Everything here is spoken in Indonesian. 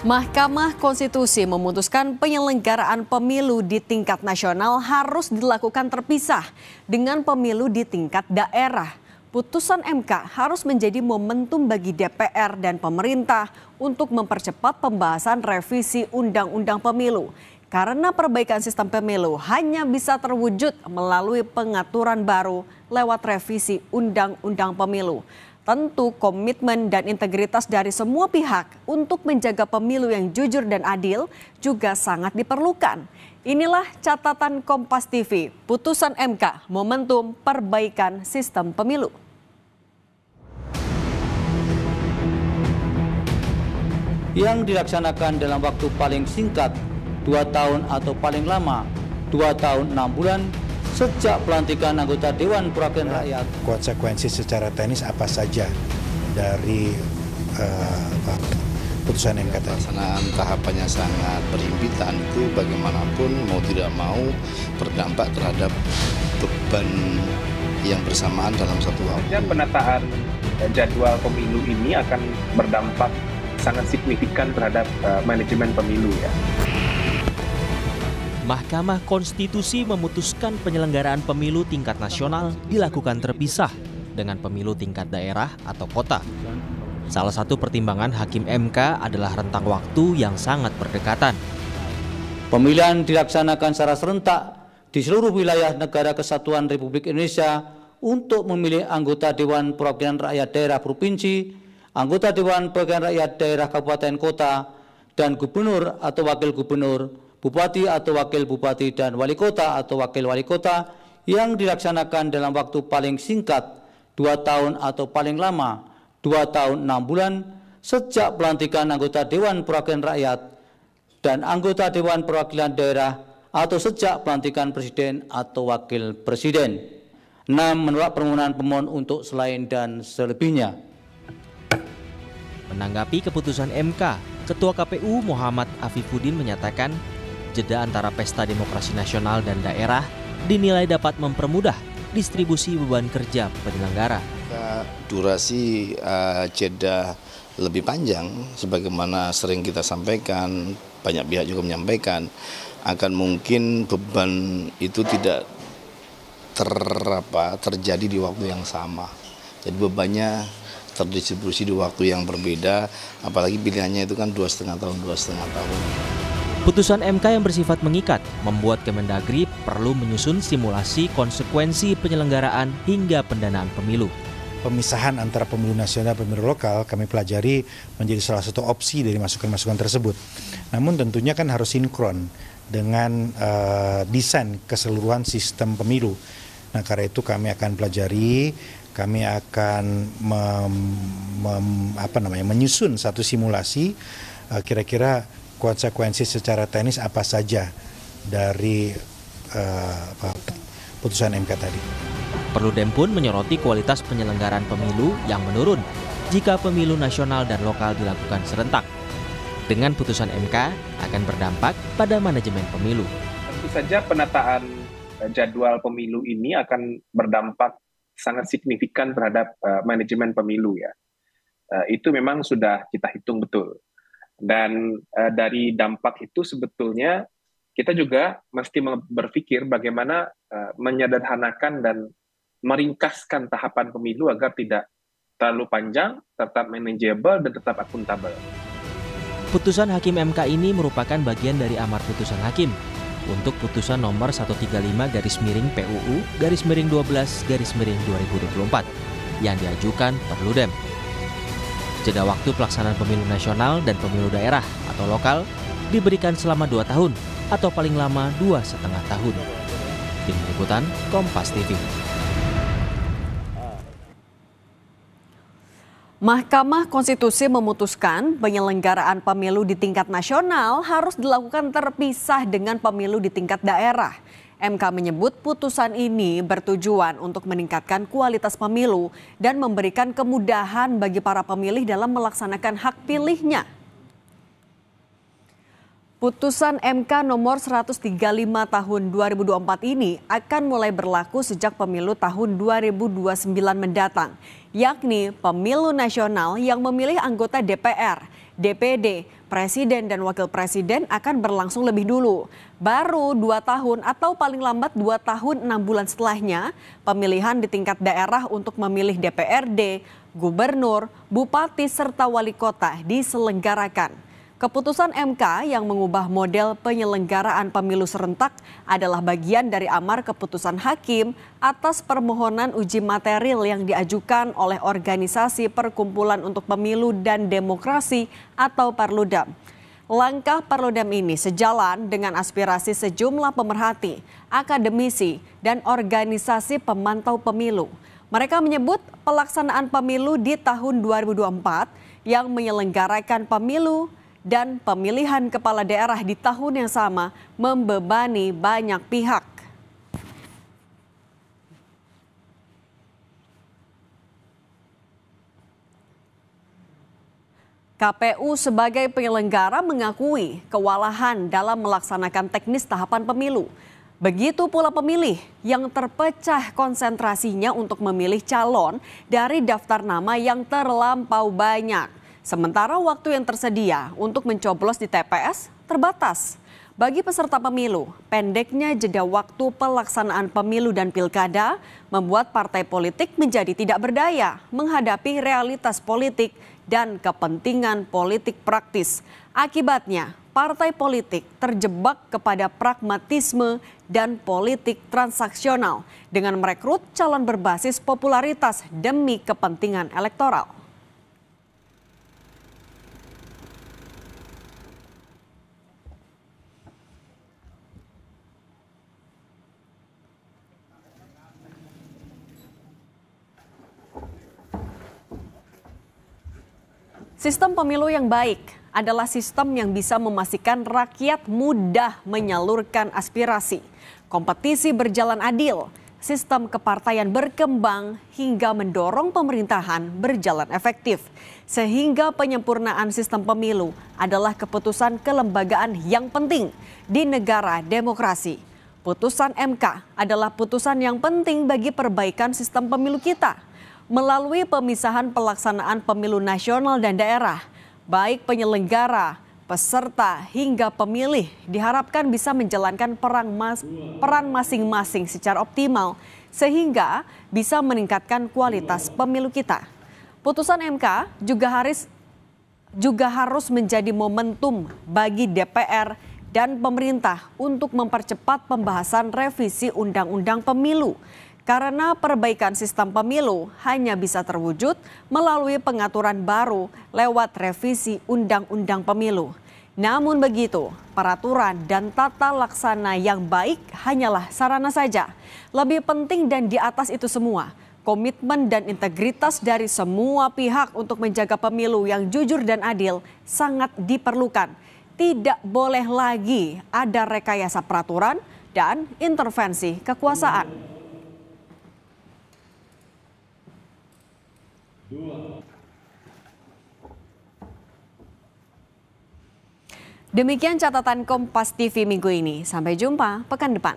Mahkamah Konstitusi memutuskan penyelenggaraan pemilu di tingkat nasional harus dilakukan terpisah dengan pemilu di tingkat daerah. Putusan MK harus menjadi momentum bagi DPR dan pemerintah untuk mempercepat pembahasan revisi Undang-Undang Pemilu. Karena perbaikan sistem pemilu hanya bisa terwujud melalui pengaturan baru lewat revisi Undang-Undang Pemilu. Tentu komitmen dan integritas dari semua pihak untuk menjaga pemilu yang jujur dan adil juga sangat diperlukan. Inilah catatan Kompas TV, putusan MK, momentum perbaikan sistem pemilu. Yang dilaksanakan dalam waktu paling singkat 2 tahun atau paling lama 2 tahun 6 bulan sejak pelantikan anggota Dewan Perwakilan Rakyat. Konsekuensi secara teknis apa saja dari putusan MK tadi? Pelaksanaan tahapannya sangat berhimpitan, itu bagaimanapun mau tidak mau berdampak terhadap beban yang bersamaan dalam satu waktu. Penataan jadwal pemilu ini akan berdampak sangat signifikan terhadap manajemen pemilu ya. Mahkamah Konstitusi memutuskan penyelenggaraan pemilu tingkat nasional dilakukan terpisah dengan pemilu tingkat daerah atau kota. Salah satu pertimbangan Hakim MK adalah rentang waktu yang sangat berdekatan. Pemilihan dilaksanakan secara serentak di seluruh wilayah Negara Kesatuan Republik Indonesia untuk memilih anggota Dewan Perwakilan Rakyat Daerah Provinsi, anggota Dewan Perwakilan Rakyat Daerah Kabupaten Kota, dan gubernur atau wakil gubernur, bupati atau wakil bupati, dan wali kota atau wakil wali kota yang dilaksanakan dalam waktu paling singkat 2 tahun atau paling lama 2 tahun 6 bulan sejak pelantikan anggota Dewan Perwakilan Rakyat dan anggota Dewan Perwakilan Daerah atau sejak pelantikan Presiden atau Wakil Presiden. 6. Menolak permohonan pemohon untuk selain dan selebihnya. Menanggapi keputusan MK, Ketua KPU Muhammad Afifuddin menyatakan jeda antara pesta demokrasi nasional dan daerah dinilai dapat mempermudah distribusi beban kerja penyelenggara. Durasi jeda lebih panjang, sebagaimana sering kita sampaikan, banyak pihak juga menyampaikan, akan mungkin beban itu tidak terjadi di waktu yang sama. Jadi bebannya terdistribusi di waktu yang berbeda, apalagi pilihannya itu kan 2,5 tahun. Putusan MK yang bersifat mengikat membuat Kemendagri perlu menyusun simulasi konsekuensi penyelenggaraan hingga pendanaan pemilu. Pemisahan antara pemilu nasional dan pemilu lokal kami pelajari menjadi salah satu opsi dari masukan-masukan tersebut. Namun tentunya kan harus sinkron dengan desain keseluruhan sistem pemilu. Nah, karena itu kami akan pelajari, kami akan menyusun satu simulasi kira-kira konsekuensi secara teknis apa saja dari putusan MK tadi. Perludem pun menyoroti kualitas penyelenggaraan pemilu yang menurun jika pemilu nasional dan lokal dilakukan serentak. Dengan putusan MK akan berdampak pada manajemen pemilu. Tentu saja penataan jadwal pemilu ini akan berdampak sangat signifikan terhadap manajemen pemilu ya. Itu memang sudah kita hitung betul. Dan dari dampak itu sebetulnya kita juga mesti berpikir bagaimana menyederhanakan dan meringkaskan tahapan pemilu agar tidak terlalu panjang, tetap manageable, dan tetap akuntabel. Putusan Hakim MK ini merupakan bagian dari amar putusan Hakim untuk putusan nomor 135-PUU-12-2024 yang diajukan Perludem. Jeda waktu pelaksanaan pemilu nasional dan pemilu daerah atau lokal diberikan selama 2 tahun atau paling lama 2,5 tahun. Tim Liputan Kompas TV. Mahkamah Konstitusi memutuskan penyelenggaraan pemilu di tingkat nasional harus dilakukan terpisah dengan pemilu di tingkat daerah. MK menyebut putusan ini bertujuan untuk meningkatkan kualitas pemilu dan memberikan kemudahan bagi para pemilih dalam melaksanakan hak pilihnya. Putusan MK nomor 135 tahun 2024 ini akan mulai berlaku sejak pemilu tahun 2029 mendatang, yakni pemilu nasional yang memilih anggota DPR DPD, Presiden dan Wakil Presiden akan berlangsung lebih dulu. Baru 2 tahun atau paling lambat 2 tahun 6 bulan setelahnya, pemilihan di tingkat daerah untuk memilih DPRD, gubernur, bupati, serta wali kota diselenggarakan. Keputusan MK yang mengubah model penyelenggaraan pemilu serentak adalah bagian dari amar keputusan hakim atas permohonan uji material yang diajukan oleh Organisasi Perkumpulan untuk Pemilu dan Demokrasi atau Perludem. Langkah Perludem ini sejalan dengan aspirasi sejumlah pemerhati, akademisi, dan organisasi pemantau pemilu. Mereka menyebut pelaksanaan pemilu di tahun 2024 yang menyelenggarakan pemilu dan pemilihan kepala daerah di tahun yang sama membebani banyak pihak. KPU sebagai penyelenggara mengakui kewalahan dalam melaksanakan teknis tahapan pemilu. Begitu pula pemilih yang terpecah konsentrasinya untuk memilih calon dari daftar nama yang terlampau banyak. Sementara waktu yang tersedia untuk mencoblos di TPS terbatas. Bagi peserta pemilu, pendeknya jeda waktu pelaksanaan pemilu dan pilkada membuat partai politik menjadi tidak berdaya menghadapi realitas politik dan kepentingan politik praktis. Akibatnya, partai politik terjebak kepada pragmatisme dan politik transaksional dengan merekrut calon berbasis popularitas demi kepentingan elektoral. Sistem pemilu yang baik adalah sistem yang bisa memastikan rakyat mudah menyalurkan aspirasi. Kompetisi berjalan adil, sistem kepartaian berkembang hingga mendorong pemerintahan berjalan efektif. Sehingga penyempurnaan sistem pemilu adalah keputusan kelembagaan yang penting di negara demokrasi. Putusan MK adalah putusan yang penting bagi perbaikan sistem pemilu kita. Melalui pemisahan pelaksanaan pemilu nasional dan daerah, baik penyelenggara, peserta hingga pemilih diharapkan bisa menjalankan peran masing-masing secara optimal sehingga bisa meningkatkan kualitas pemilu kita. Putusan MK juga harus menjadi momentum bagi DPR dan pemerintah untuk mempercepat pembahasan revisi Undang-Undang Pemilu. Karena perbaikan sistem pemilu hanya bisa terwujud melalui pengaturan baru lewat revisi Undang-Undang Pemilu. Namun begitu, peraturan dan tata laksana yang baik hanyalah sarana saja. Lebih penting dan di atas itu semua, komitmen dan integritas dari semua pihak untuk menjaga pemilu yang jujur dan adil sangat diperlukan. Tidak boleh lagi ada rekayasa peraturan dan intervensi kekuasaan. Demikian catatan Kompas TV minggu ini. Sampai jumpa pekan depan.